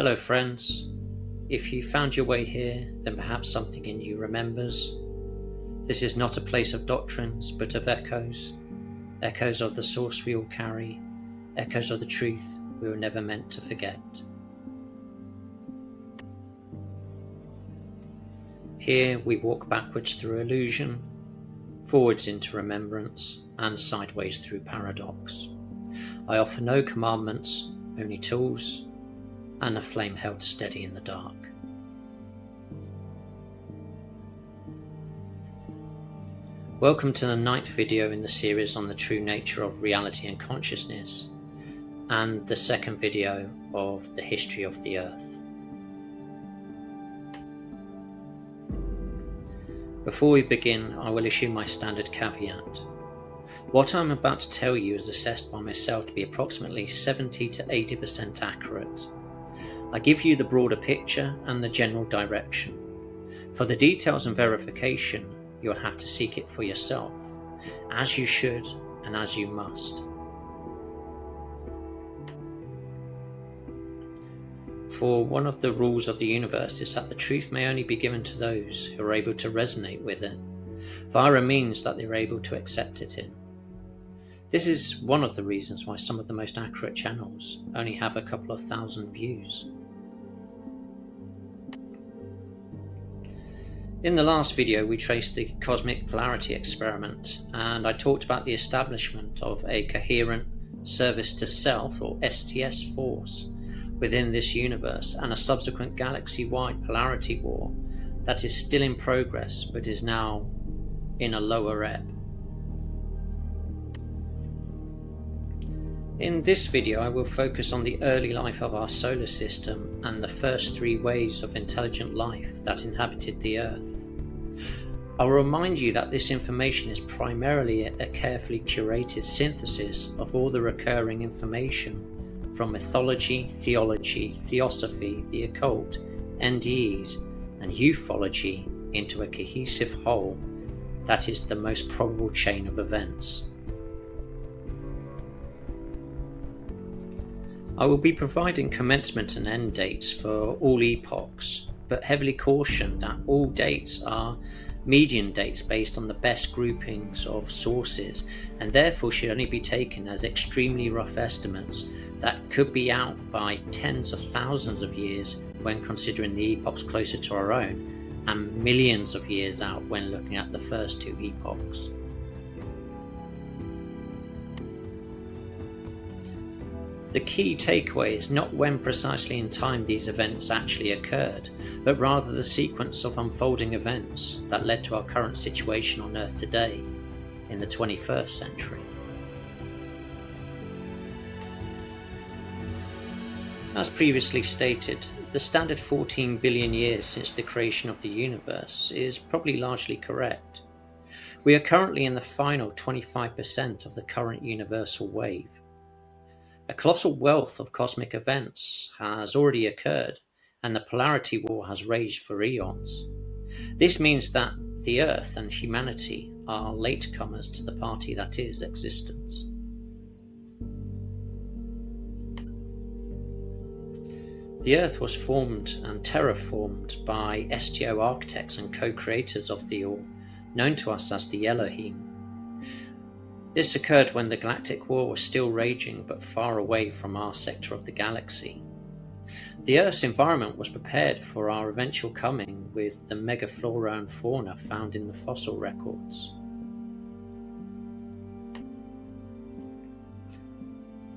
Hello friends, if you found your way here, then perhaps something in you remembers. This is not a place of doctrines, but of echoes. Echoes of the source we all carry, echoes of the truth we were never meant to forget. Here we walk backwards through illusion, forwards into remembrance, and sideways through paradox. I offer no commandments, only tools, and a flame held steady in the dark. Welcome to the 9th video in the series on the true nature of reality and consciousness, and the 2nd video of the history of the Earth. Before we begin, I will issue my standard caveat. What I'm about to tell you is assessed by myself to be approximately 70 to 80% accurate. I give you the broader picture and the general direction. For the details and verification, you'll have to seek it for yourself, as you should and as you must. For one of the rules of the universe is that the truth may only be given to those who are able to resonate with it, via means that they're able to accept it in. This is one of the reasons why some of the most accurate channels only have a couple of thousand views. In the last video, we traced the cosmic Polarity Experiment, and I talked about the establishment of a coherent service to self, or STS force, within this universe, and a subsequent galaxy-wide polarity war that is still in progress but is now in a lower ebb. In this video, I will focus on the early life of our solar system and the first 3 waves of intelligent life that inhabited the Earth. I will remind you that this information is primarily a carefully curated synthesis of all the recurring information from mythology, theology, theosophy, the occult, NDEs, and ufology into a cohesive whole that is the most probable chain of events. I will be providing commencement and end dates for all epochs, but heavily caution that all dates are median dates based on the best groupings of sources, and therefore should only be taken as extremely rough estimates that could be out by tens of thousands of years when considering the epochs closer to our own, and millions of years out when looking at the first 2 epochs. The key takeaway is not when precisely in time these events actually occurred, but rather the sequence of unfolding events that led to our current situation on Earth today, in the 21st century. As previously stated, the standard 14 billion years since the creation of the universe is probably largely correct. We are currently in the final 25% of the current universal wave. A colossal wealth of cosmic events has already occurred, and the polarity war has raged for eons. This means that the Earth and humanity are latecomers to the party that is existence. The Earth was formed and terraformed by STO architects and co-creators of the all, known to us as the Elohim. This occurred when the Galactic War was still raging but far away from our sector of the galaxy. The Earth's environment was prepared for our eventual coming with the megaflora and fauna found in the fossil records.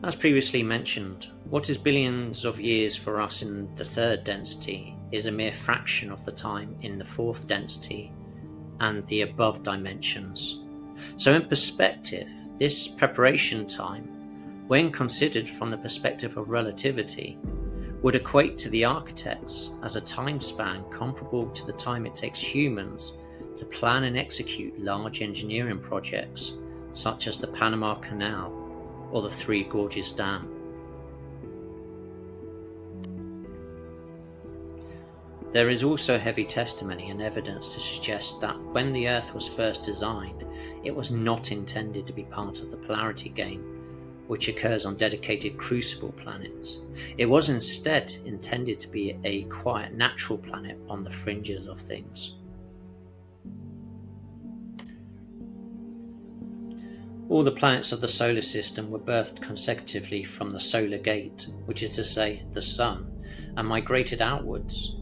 As previously mentioned, what is billions of years for us in the 3rd density is a mere fraction of the time in the 4th density and the above dimensions. So in perspective, this preparation time, when considered from the perspective of relativity, would equate to the architects as a time span comparable to the time it takes humans to plan and execute large engineering projects such as the Panama Canal or the Three Gorges Dam. There is also heavy testimony and evidence to suggest that when the Earth was first designed, it was not intended to be part of the polarity game, which occurs on dedicated crucible planets. It was instead intended to be a quiet natural planet on the fringes of things. All the planets of the solar system were birthed consecutively from the solar gate, which is to say, the Sun, and migrated outwards.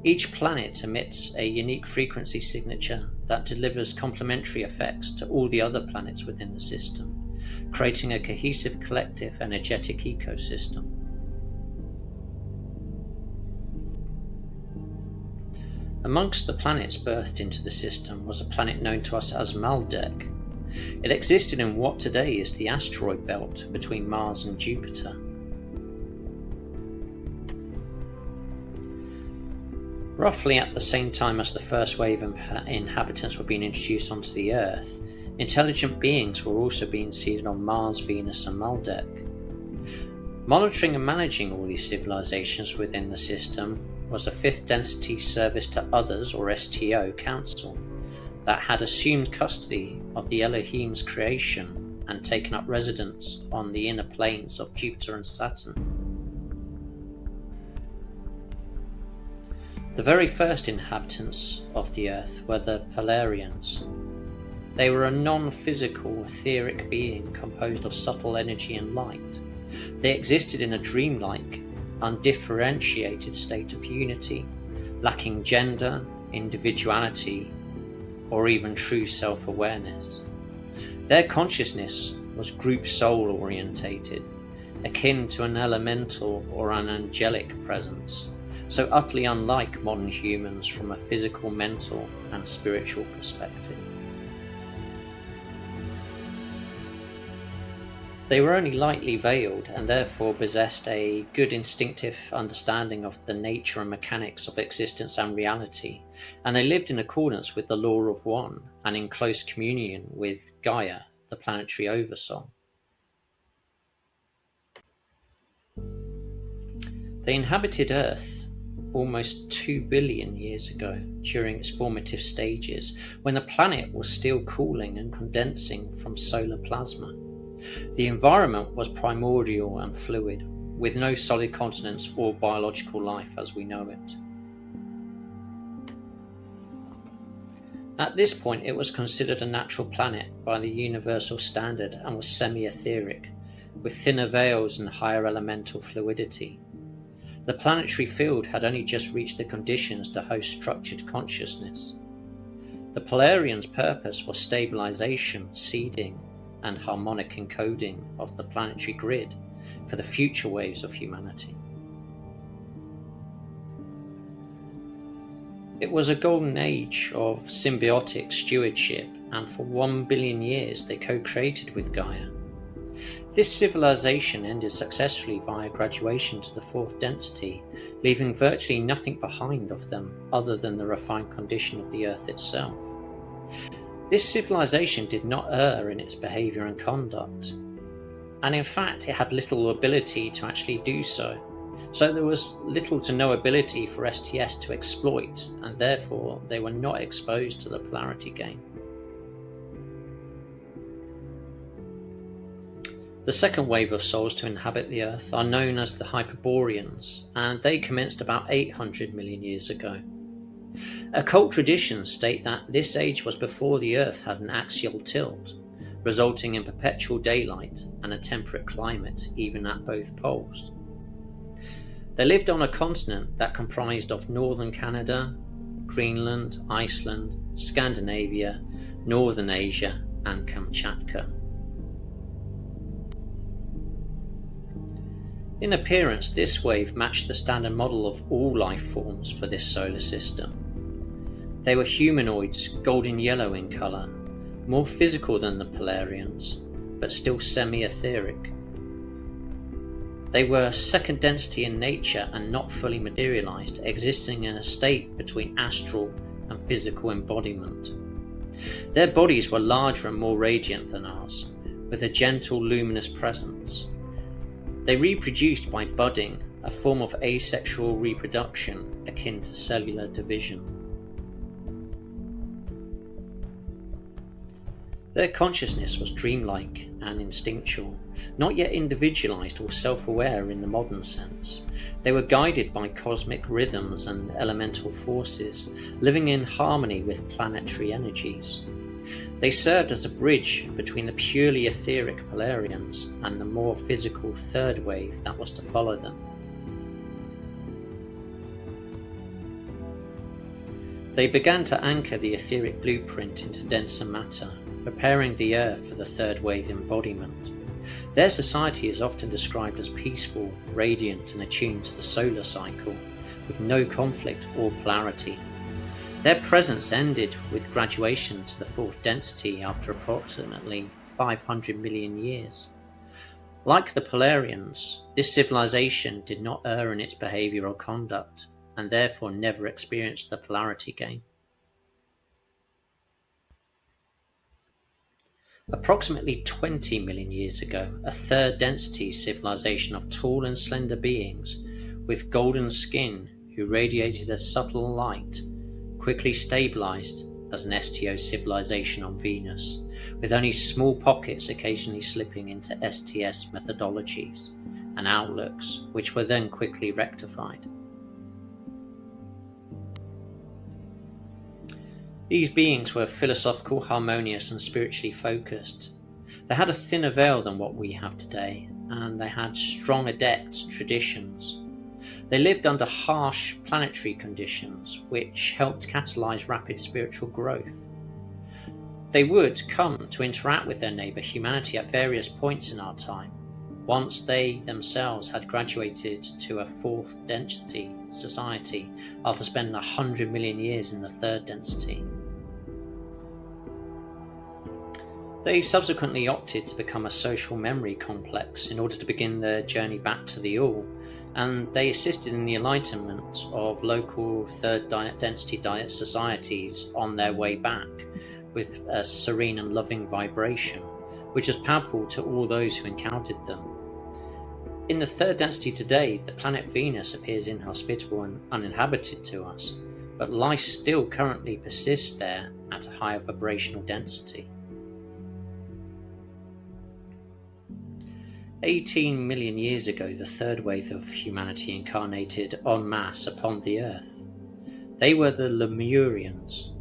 Each planet emits a unique frequency signature that delivers complementary effects to all the other planets within the system, creating a cohesive collective energetic ecosystem. Amongst the planets birthed into the system was a planet known to us as Maldek. It existed in what today is the asteroid belt between Mars and Jupiter. Roughly at the same time as the first wave of inhabitants were being introduced onto the Earth, intelligent beings were also being seeded on Mars, Venus and Maldek. Monitoring and managing all these civilizations within the system was a fifth density service to others, or STO, council that had assumed custody of the Elohim's creation and taken up residence on the inner planes of Jupiter and Saturn. The very first inhabitants of the Earth were the Polarians. They were a non-physical, etheric being composed of subtle energy and light. They existed in a dreamlike, undifferentiated state of unity, lacking gender, individuality, or even true self-awareness. Their consciousness was group soul orientated, akin to an elemental or an angelic presence, so utterly unlike modern humans from a physical, mental and spiritual perspective. They were only lightly veiled and therefore possessed a good instinctive understanding of the nature and mechanics of existence and reality, and they lived in accordance with the law of one and in close communion with Gaia, the planetary oversoul. They inhabited Earth almost 2 billion years ago during its formative stages, when the planet was still cooling and condensing from solar plasma. The environment was primordial and fluid, with no solid continents or biological life as we know it. At this point, it was considered a natural planet by the universal standard and was semi-etheric, with thinner veils and higher elemental fluidity. The planetary field had only just reached the conditions to host structured consciousness. The Polarians' purpose was stabilization, seeding, and harmonic encoding of the planetary grid for the future waves of humanity. It was a golden age of symbiotic stewardship, and for 1 billion years they co-created with Gaia. This civilization ended successfully via graduation to the fourth density, leaving virtually nothing behind of them other than the refined condition of the Earth itself. This civilization did not err in its behavior and conduct, and in fact it had little ability to actually do so. So there was little to no ability for STS to exploit, and therefore they were not exposed to the polarity game. The second wave of souls to inhabit the Earth are known as the Hyperboreans, and they commenced about 800 million years ago. Occult traditions state that this age was before the Earth had an axial tilt, resulting in perpetual daylight and a temperate climate even at both poles. They lived on a continent that comprised of northern Canada, Greenland, Iceland, Scandinavia, northern Asia and Kamchatka. In appearance, this wave matched the standard model of all life forms for this solar system. They were humanoids, golden yellow in colour, more physical than the Polarians, but still semi-etheric. They were second density in nature and not fully materialised, existing in a state between astral and physical embodiment. Their bodies were larger and more radiant than ours, with a gentle luminous presence. They reproduced by budding, a form of asexual reproduction akin to cellular division. Their consciousness was dreamlike and instinctual, not yet individualized or self-aware in the modern sense. They were guided by cosmic rhythms and elemental forces, living in harmony with planetary energies. They served as a bridge between the purely etheric Polarians and the more physical third wave that was to follow them. They began to anchor the etheric blueprint into denser matter, preparing the Earth for the third wave embodiment. Their society is often described as peaceful, radiant, and attuned to the solar cycle, with no conflict or polarity. Their presence ended with graduation to the fourth density after approximately 500 million years. Like the Polarians, this civilization did not err in its behavior or conduct, and therefore never experienced the polarity game. Approximately 20 million years ago, a third density civilization of tall and slender beings with golden skin who radiated a subtle light quickly stabilized as an STO civilization on Venus, with only small pockets occasionally slipping into STS methodologies and outlooks, which were then quickly rectified. These beings were philosophical, harmonious, and spiritually focused. They had a thinner veil than what we have today, and they had strong adept traditions. They lived under harsh planetary conditions, which helped catalyze rapid spiritual growth. They would come to interact with their neighbour humanity at various points in our time, once they themselves had graduated to a fourth density society after spending 100 million years in the third density. They subsequently opted to become a social memory complex in order to begin their journey back to the All, and they assisted in the enlightenment of local third density societies on their way back with a serene and loving vibration, which is palpable to all those who encountered them. In the third density today, the planet Venus appears inhospitable and uninhabited to us, but life still currently persists there at a higher vibrational density. 18 million years ago, the third wave of humanity incarnated en masse upon the Earth. They were the Lemurians.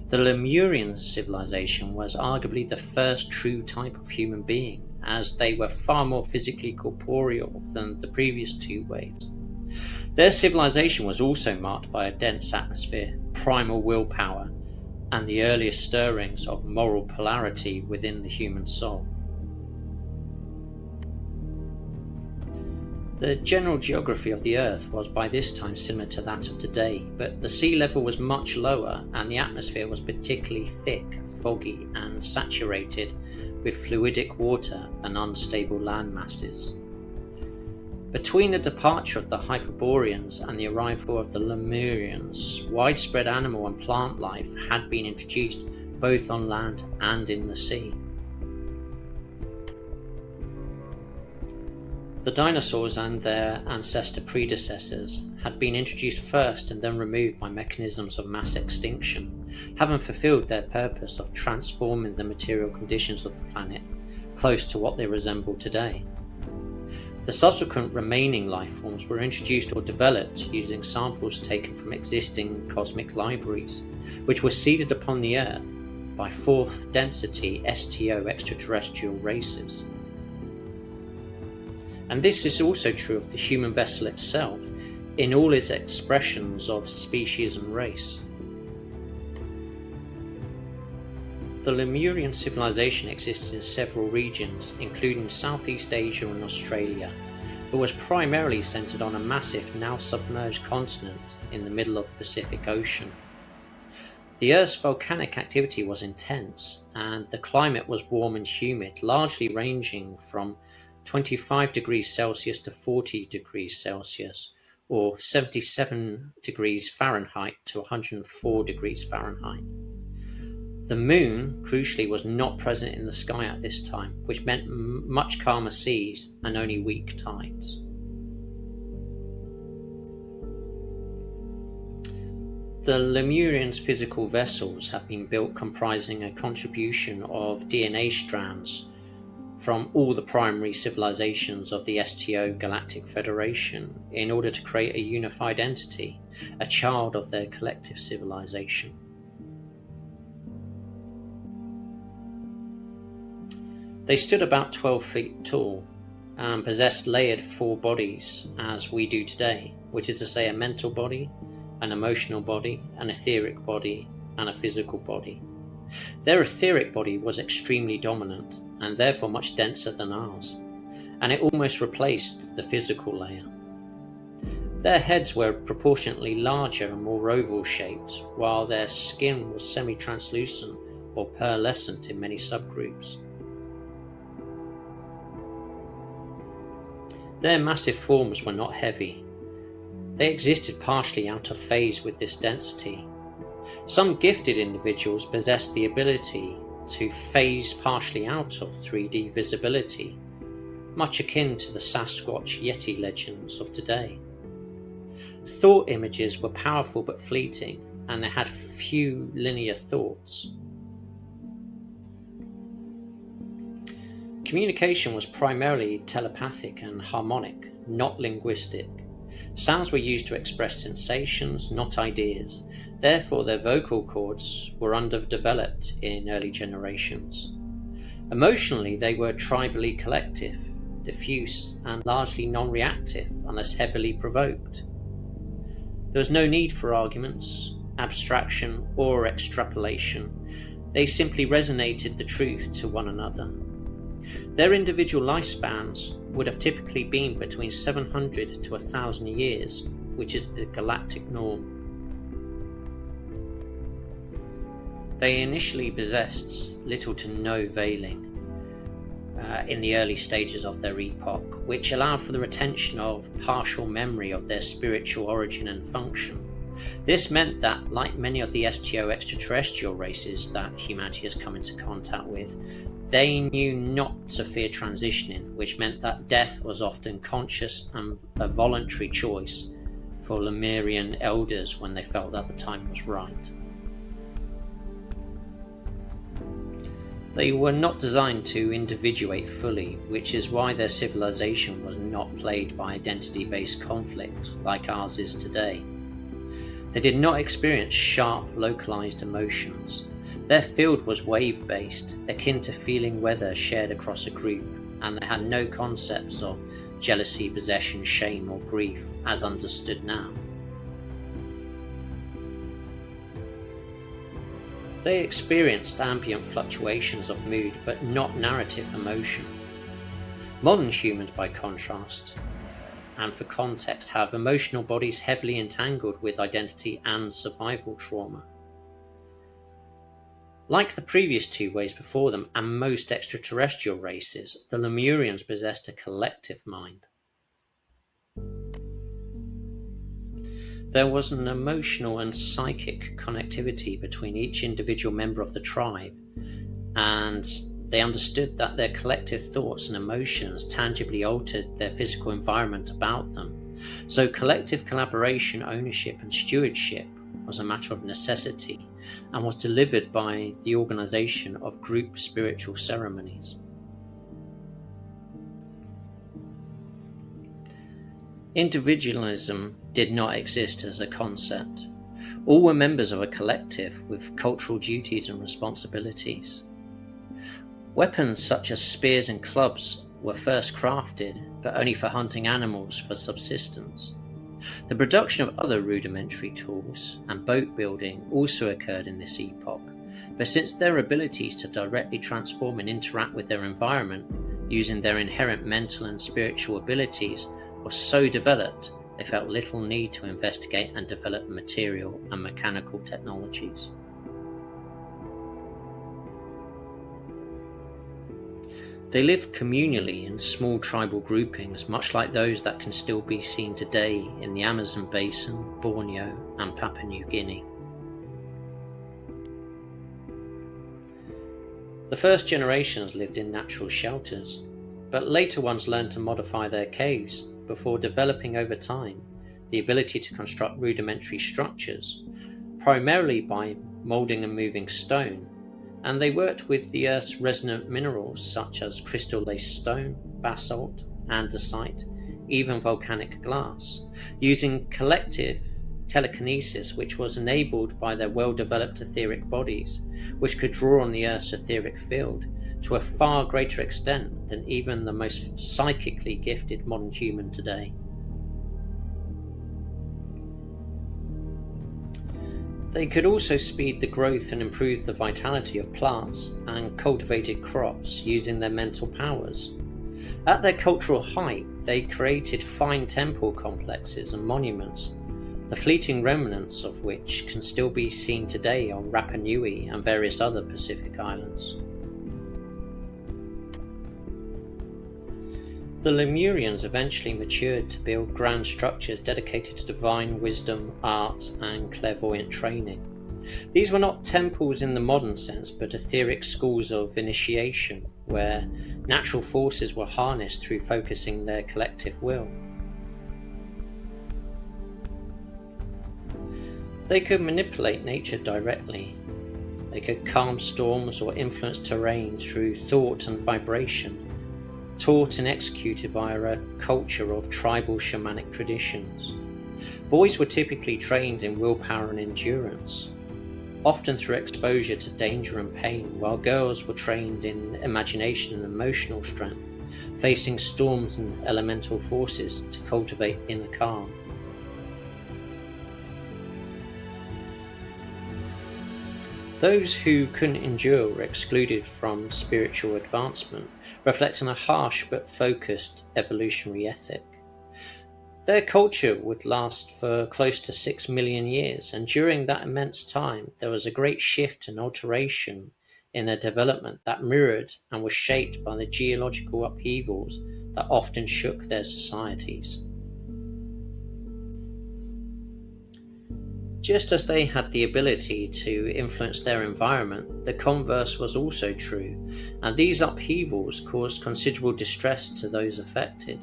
The Lemurian civilization was arguably the first true type of human being, as they were far more physically corporeal than the previous two waves. Their civilization was also marked by a dense atmosphere, primal willpower, and the earliest stirrings of moral polarity within the human soul. The general geography of the Earth was by this time similar to that of today, but the sea level was much lower and the atmosphere was particularly thick, foggy, and saturated with fluidic water and unstable land masses. Between the departure of the Hyperboreans and the arrival of the Lemurians, widespread animal and plant life had been introduced both on land and in the sea. The dinosaurs and their ancestor predecessors had been introduced first and then removed by mechanisms of mass extinction, having fulfilled their purpose of transforming the material conditions of the planet close to what they resemble today. The subsequent remaining life forms were introduced or developed using samples taken from existing cosmic libraries, which were seeded upon the Earth by fourth density STO extraterrestrial races. And this is also true of the human vessel itself, in all its expressions of species and race. The Lemurian civilization existed in several regions, including Southeast Asia and Australia, but was primarily centered on a massive, now submerged continent in the middle of the Pacific Ocean. The Earth's volcanic activity was intense, and the climate was warm and humid, largely ranging from 25 degrees Celsius to 40 degrees Celsius, or 77 degrees Fahrenheit to 104 degrees Fahrenheit. The moon, crucially, was not present in the sky at this time, which meant much calmer seas and only weak tides. The Lemurians' physical vessels have been built comprising a contribution of DNA strands from all the primary civilizations of the STO Galactic Federation in order to create a unified entity, a child of their collective civilization. They stood about 12 feet tall and possessed layered 4 bodies as we do today, which is to say a mental body, an emotional body, an etheric body, and a physical body. Their etheric body was extremely dominant and therefore much denser than ours, and it almost replaced the physical layer. Their heads were proportionately larger and more oval shaped, while their skin was semi-translucent or pearlescent in many subgroups. Their massive forms were not heavy. They existed partially out of phase with this density. Some gifted individuals possessed the ability to phase partially out of 3D visibility, much akin to the Sasquatch Yeti legends of today. Thought images were powerful but fleeting, and they had few linear thoughts. Communication was primarily telepathic and harmonic, not linguistic. Sounds were used to express sensations, not ideas. Therefore, their vocal cords were underdeveloped in early generations. Emotionally, they were tribally collective, diffuse, and largely non-reactive unless heavily provoked. There was no need for arguments, abstraction, or extrapolation. They simply resonated the truth to one another. Their individual lifespans would have typically been between 700 to 1,000 years, which is the galactic norm. They initially possessed little to no veiling in the early stages of their epoch, which allowed for the retention of partial memory of their spiritual origin and function. This meant that, like many of the STO extraterrestrial races that humanity has come into contact with, they knew not to fear transitioning, which meant that death was often conscious and a voluntary choice for Lemurian elders when they felt that the time was right. They were not designed to individuate fully, which is why their civilization was not plagued by identity-based conflict like ours is today. They did not experience sharp, localized emotions. Their field was wave-based, akin to feeling weather shared across a group, and they had no concepts of jealousy, possession, shame, or grief as understood now. They experienced ambient fluctuations of mood, but not narrative emotion. Modern humans, by contrast, and for context, have emotional bodies heavily entangled with identity and survival trauma. Like the previous 2 ways before them and most extraterrestrial races, the Lemurians possessed a collective mind. There was an emotional and psychic connectivity between each individual member of the tribe, and they understood that their collective thoughts and emotions tangibly altered their physical environment about them. So collective collaboration, ownership, and stewardship was a matter of necessity and was delivered by the organization of group spiritual ceremonies. Individualism did not exist as a concept. All were members of a collective with cultural duties and responsibilities. Weapons such as spears and clubs were first crafted, but only for hunting animals for subsistence. The production of other rudimentary tools and boat building also occurred in this epoch, but since their abilities to directly transform and interact with their environment using their inherent mental and spiritual abilities was so developed, they felt little need to investigate and develop material and mechanical technologies. They lived communally in small tribal groupings, much like those that can still be seen today in the Amazon basin, Borneo, and Papua New Guinea. The first generations lived in natural shelters, but later ones learned to modify their caves before developing over time the ability to construct rudimentary structures, primarily by moulding and moving stone, and they worked with the Earth's resonant minerals such as crystal-laced stone, basalt, andesite, even volcanic glass, using collective telekinesis which was enabled by their well-developed etheric bodies, which could draw on the Earth's etheric field to a far greater extent than even the most psychically gifted modern human today. They could also speed the growth and improve the vitality of plants and cultivated crops using their mental powers. At their cultural height, they created fine temple complexes and monuments, the fleeting remnants of which can still be seen today on Rapa Nui and various other Pacific islands. The Lemurians eventually matured to build grand structures dedicated to divine wisdom, art, and clairvoyant training. These were not temples in the modern sense, but etheric schools of initiation, where natural forces were harnessed through focusing their collective will. They could manipulate nature directly. They could calm storms or influence terrain through thought and vibration, taught and executed via a culture of tribal shamanic traditions. Boys were typically trained in willpower and endurance, often through exposure to danger and pain, while girls were trained in imagination and emotional strength, facing storms and elemental forces to cultivate inner calm. Those who couldn't endure were excluded from spiritual advancement, reflecting a harsh but focused evolutionary ethic. Their culture would last for close to 6 million years, and during that immense time there was a great shift and alteration in their development that mirrored and was shaped by the geological upheavals that often shook their societies. Just as they had the ability to influence their environment, the converse was also true, and these upheavals caused considerable distress to those affected.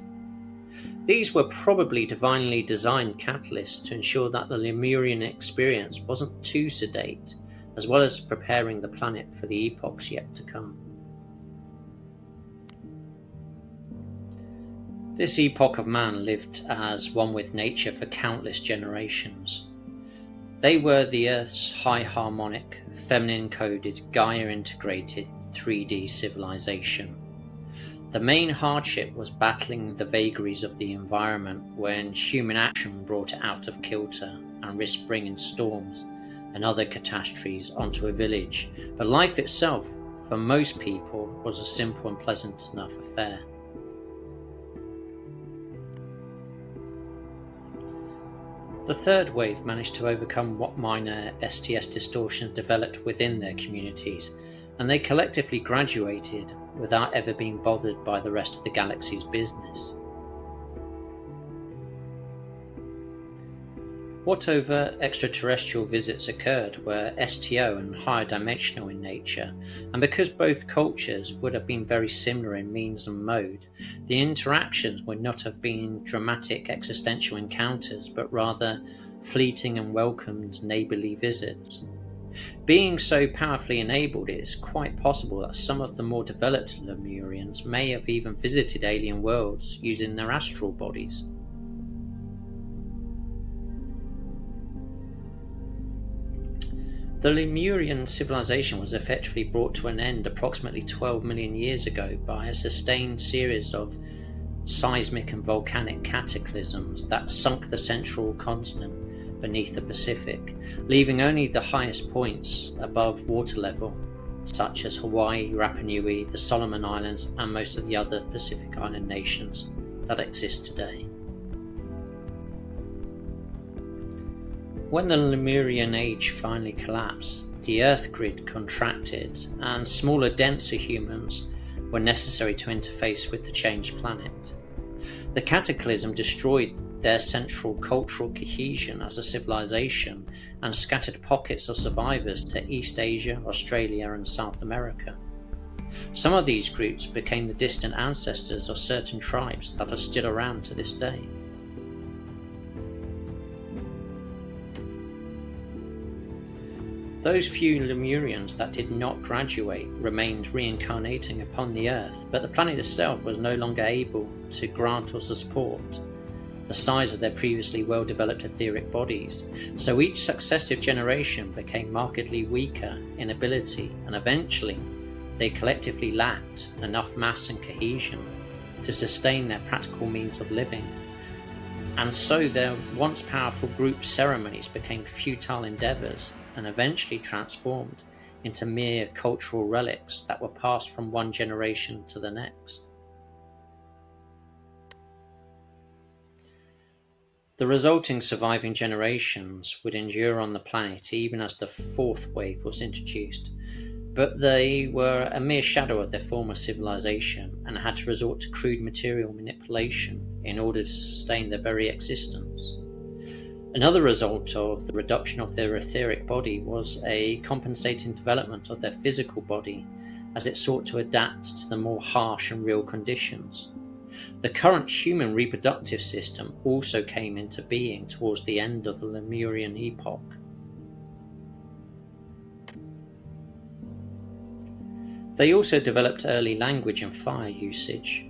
These were probably divinely designed catalysts to ensure that the Lemurian experience wasn't too sedate, as well as preparing the planet for the epochs yet to come. This epoch of man lived as one with nature for countless generations. They were the Earth's high harmonic, feminine-coded, Gaia-integrated 3D civilization. The main hardship was battling the vagaries of the environment when human action brought it out of kilter and risked bringing storms and other catastrophes onto a village. But life itself, for most people, was a simple and pleasant enough affair. The third wave managed to overcome what minor STS distortions developed within their communities, and they collectively graduated without ever being bothered by the rest of the galaxy's business. Whatever extraterrestrial visits occurred were STO and higher dimensional in nature, and because both cultures would have been very similar in means and mode, the interactions would not have been dramatic existential encounters, but rather fleeting and welcomed neighbourly visits. Being so powerfully enabled, it is quite possible that some of the more developed Lemurians may have even visited alien worlds using their astral bodies. The Lemurian civilization was effectively brought to an end approximately 12 million years ago by a sustained series of seismic and volcanic cataclysms that sunk the central continent beneath the Pacific, leaving only the highest points above water level, such as Hawaii, Rapa Nui, the Solomon Islands, and most of the other Pacific Island nations that exist today. When the Lemurian age finally collapsed, the Earth grid contracted, and smaller, denser humans were necessary to interface with the changed planet. The cataclysm destroyed their central cultural cohesion as a civilization and scattered pockets of survivors to East Asia, Australia, and South America. Some of these groups became the distant ancestors of certain tribes that are still around to this day. Those few Lemurians that did not graduate remained reincarnating upon the Earth, but the planet itself was no longer able to grant or support the size of their previously well-developed etheric bodies, so each successive generation became markedly weaker in ability, and eventually they collectively lacked enough mass and cohesion to sustain their practical means of living, and so their once powerful group ceremonies became futile endeavours and eventually transformed into mere cultural relics that were passed from one generation to the next. The resulting surviving generations would endure on the planet even as the fourth wave was introduced, but they were a mere shadow of their former civilization and had to resort to crude material manipulation in order to sustain their very existence. Another result of the reduction of their etheric body was a compensating development of their physical body as it sought to adapt to the more harsh and real conditions. The current human reproductive system also came into being towards the end of the Lemurian epoch. They also developed early language and fire usage.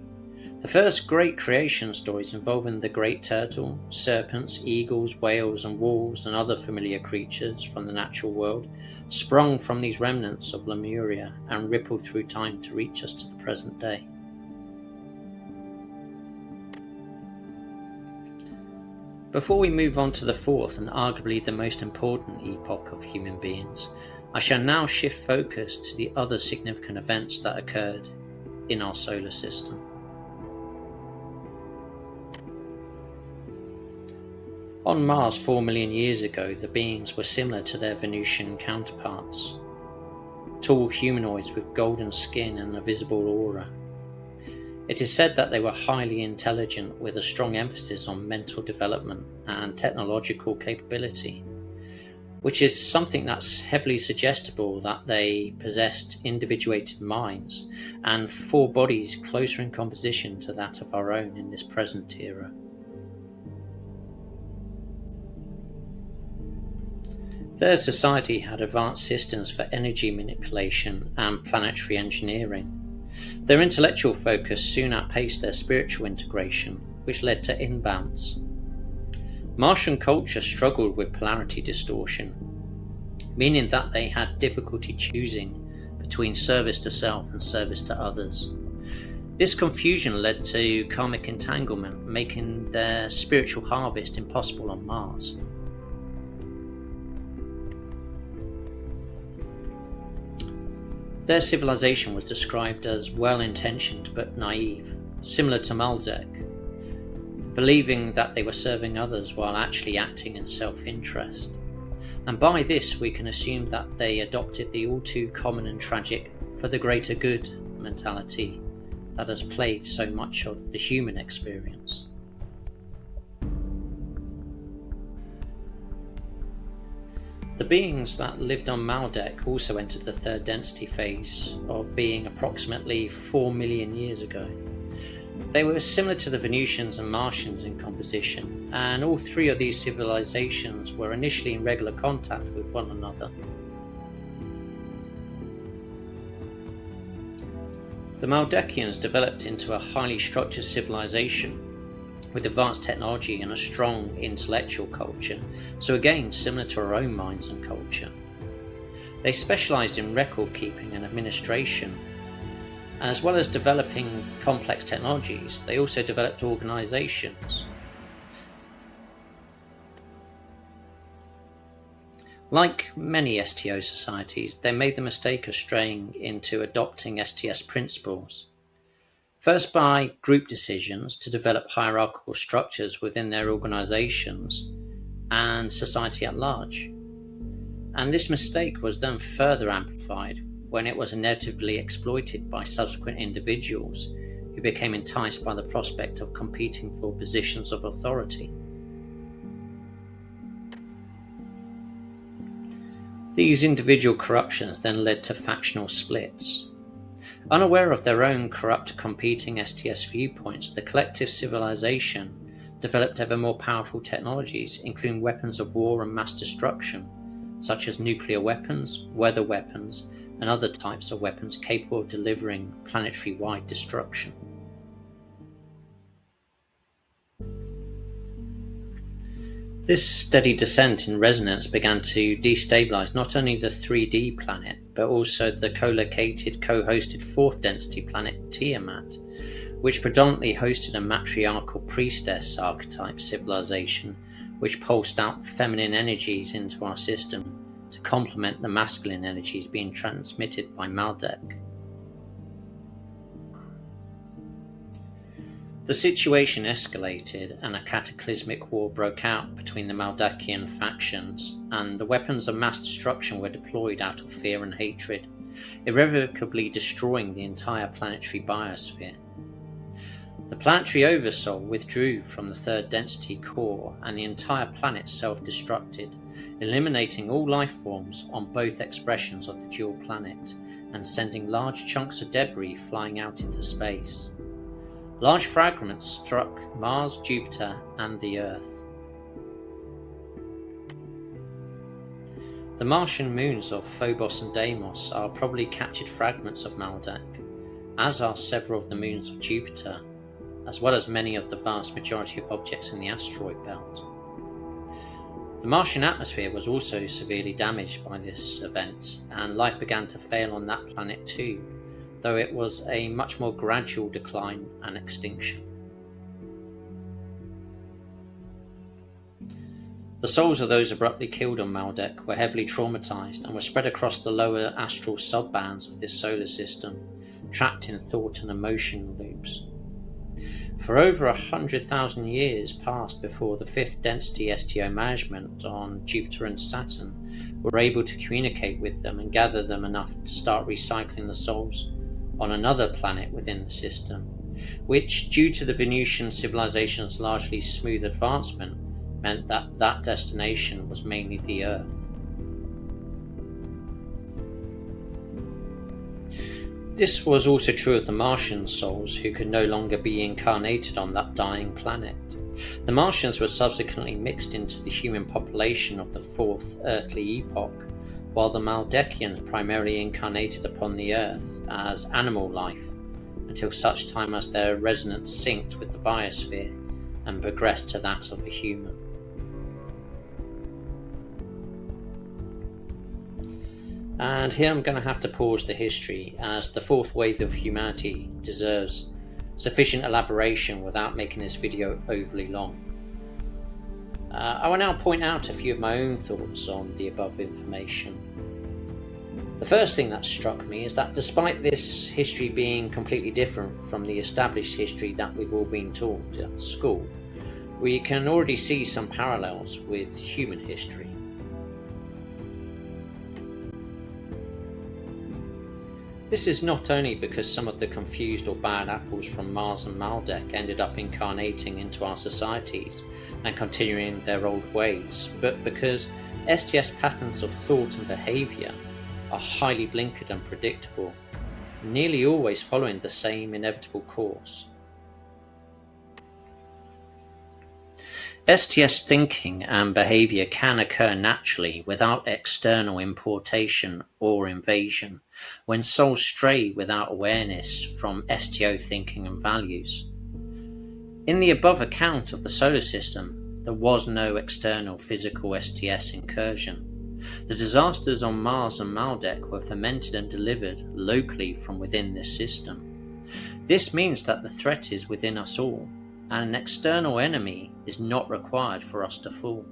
The first great creation stories involving the great turtle, serpents, eagles, whales and wolves and other familiar creatures from the natural world sprung from these remnants of Lemuria and rippled through time to reach us to the present day. Before we move on to the fourth and arguably the most important epoch of human beings, I shall now shift focus to the other significant events that occurred in our solar system. On Mars 4 million years ago, the beings were similar to their Venusian counterparts. Tall humanoids with golden skin and a visible aura. It is said that they were highly intelligent with a strong emphasis on mental development and technological capability, which is something that's heavily suggestible that they possessed individuated minds and four bodies closer in composition to that of our own in this present era. Their society had advanced systems for energy manipulation and planetary engineering. Their intellectual focus soon outpaced their spiritual integration, which led to imbalance. Martian culture struggled with polarity distortion, meaning that they had difficulty choosing between service to self and service to others. This confusion led to karmic entanglement, making their spiritual harvest impossible on Mars. Their civilization was described as well-intentioned but naive, similar to Maldek, believing that they were serving others while actually acting in self-interest. And by this we can assume that they adopted the all too common and tragic for the greater good mentality that has plagued so much of the human experience. The beings that lived on Maldek also entered the third density phase of being approximately 4 million years ago. They were similar to the Venusians and Martians in composition, and all three of these civilizations were initially in regular contact with one another. The Maldekians developed into a highly structured civilization with advanced technology and a strong intellectual culture, so again similar to our own minds and culture. They specialized in record keeping and administration, and as well as developing complex technologies, they also developed organizations. Like many STO societies, they made the mistake of straying into adopting STS principles. First by group decisions to develop hierarchical structures within their organizations and society at large. And this mistake was then further amplified when it was inevitably exploited by subsequent individuals who became enticed by the prospect of competing for positions of authority. These individual corruptions then led to factional splits. Unaware of their own corrupt competing STS viewpoints, the collective civilization developed ever more powerful technologies, including weapons of war and mass destruction, such as nuclear weapons, weather weapons, and other types of weapons capable of delivering planetary-wide destruction. This steady descent in resonance began to destabilize not only the 3D planet, but also the co-located, co-hosted 4th density planet Tiamat, which predominantly hosted a matriarchal priestess archetype civilization which pulsed out feminine energies into our system to complement the masculine energies being transmitted by Maldek. The situation escalated and a cataclysmic war broke out between the Maldekian factions, and the weapons of mass destruction were deployed out of fear and hatred, irrevocably destroying the entire planetary biosphere. The planetary oversoul withdrew from the 3rd density core, and the entire planet self-destructed, eliminating all life forms on both expressions of the dual planet, and sending large chunks of debris flying out into space. Large fragments struck Mars, Jupiter, and the Earth. The Martian moons of Phobos and Deimos are probably captured fragments of Maldek, as are several of the moons of Jupiter, as well as many of the vast majority of objects in the asteroid belt. The Martian atmosphere was also severely damaged by this event, and life began to fail on that planet too, though it was a much more gradual decline and extinction. The souls of those abruptly killed on Maldek were heavily traumatized and were spread across the lower astral sub-bands of this solar system, trapped in thought and emotion loops. For over 100,000 years passed before the 5th density STO management on Jupiter and Saturn were able to communicate with them and gather them enough to start recycling the souls on another planet within the system, which, due to the Venusian civilization's largely smooth advancement, meant that that destination was mainly the Earth. This was also true of the Martian souls, who could no longer be incarnated on that dying planet. The Martians were subsequently mixed into the human population of the 4th earthly epoch, while the Maldekians primarily incarnated upon the Earth as animal life, until such time as their resonance synced with the biosphere and progressed to that of a human. And here I'm going to have to pause the history, as the 4th wave of humanity deserves sufficient elaboration without making this video overly long. I will now point out a few of my own thoughts on the above information. The first thing that struck me is that despite this history being completely different from the established history that we've all been taught at school, we can already see some parallels with human history. This is not only because some of the confused or bad apples from Mars and Maldek ended up incarnating into our societies and continuing their old ways, but because STS patterns of thought and behaviour are highly blinkered and predictable, nearly always following the same inevitable course. STS thinking and behaviour can occur naturally without external importation or invasion, when souls stray without awareness from STO thinking and values. In the above account of the solar system, there was no external physical STS incursion. The disasters on Mars and Maldek were fermented and delivered locally from within this system. This means that the threat is within us all, and an external enemy is not required for us to fall.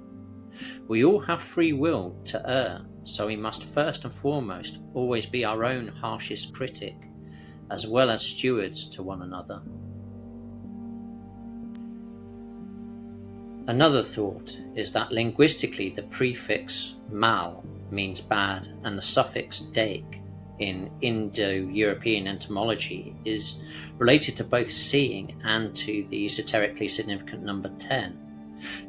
We all have free will to err, so we must first and foremost always be our own harshest critic, as well as stewards to one another. Another thought is that linguistically the prefix mal means bad, and the suffix dek in Indo-European etymology is related to both seeing and to the esoterically significant number 10.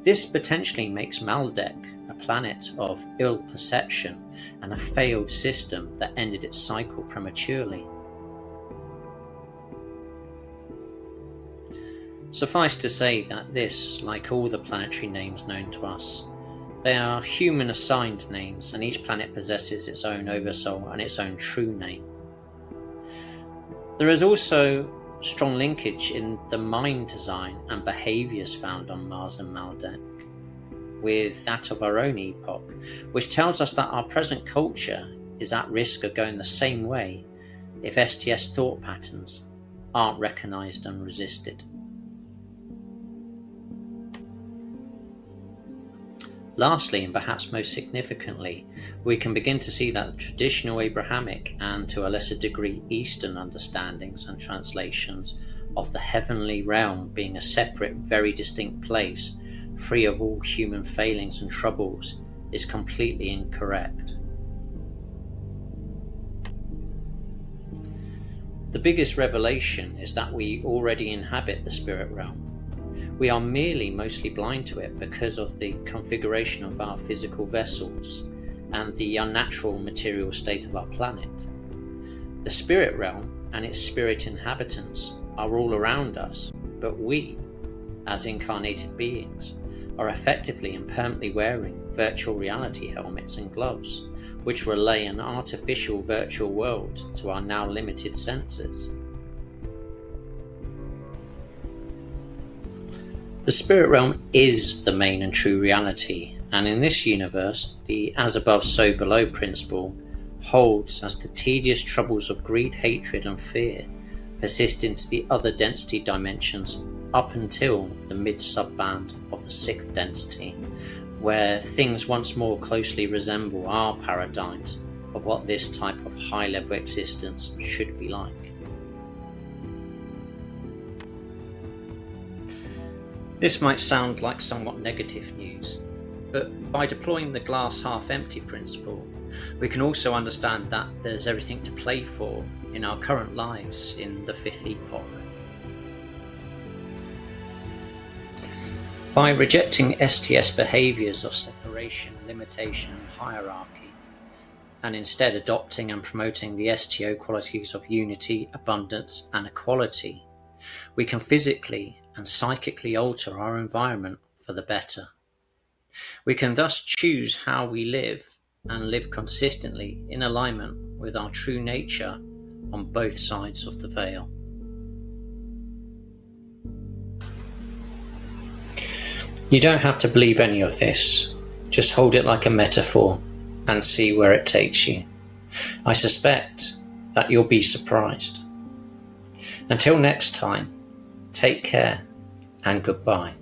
This potentially makes Maldek a planet of ill perception and a failed system that ended its cycle prematurely. Suffice to say that this, like all the planetary names known to us, They are human assigned names, and each planet possesses its own oversoul and its own true name. There is also strong linkage in the mind design and behaviours found on Mars and Maldek with that of our own epoch, which tells us that our present culture is at risk of going the same way if STS thought patterns aren't recognised and resisted. Lastly, and perhaps most significantly, we can begin to see that traditional Abrahamic and to a lesser degree Eastern understandings and translations of the heavenly realm being a separate, very distinct place, free of all human failings and troubles, is completely incorrect. The biggest revelation is that we already inhabit the spirit realm. We are merely mostly blind to it because of the configuration of our physical vessels and the unnatural material state of our planet. The spirit realm and its spirit inhabitants are all around us, but we, as incarnated beings, are effectively and permanently wearing virtual reality helmets and gloves, which relay an artificial virtual world to our now limited senses. The spirit realm is the main and true reality, and in this universe, the as above so below principle holds as the tedious troubles of greed, hatred and fear persist into the other density dimensions up until the mid-subband of the 6th density, where things once more closely resemble our paradigms of what this type of high-level existence should be like. This might sound like somewhat negative news, but by deploying the glass half empty principle, we can also understand that there's everything to play for in our current lives in the 5th epoch. By rejecting STS behaviours of separation, limitation and hierarchy, and instead adopting and promoting the STO qualities of unity, abundance and equality, we can physically and psychically alter our environment for the better. We can thus choose how we live and live consistently in alignment with our true nature on both sides of the veil. You don't have to believe any of this, just hold it like a metaphor and see where it takes you. I suspect that you'll be surprised. Until next time, take care and goodbye.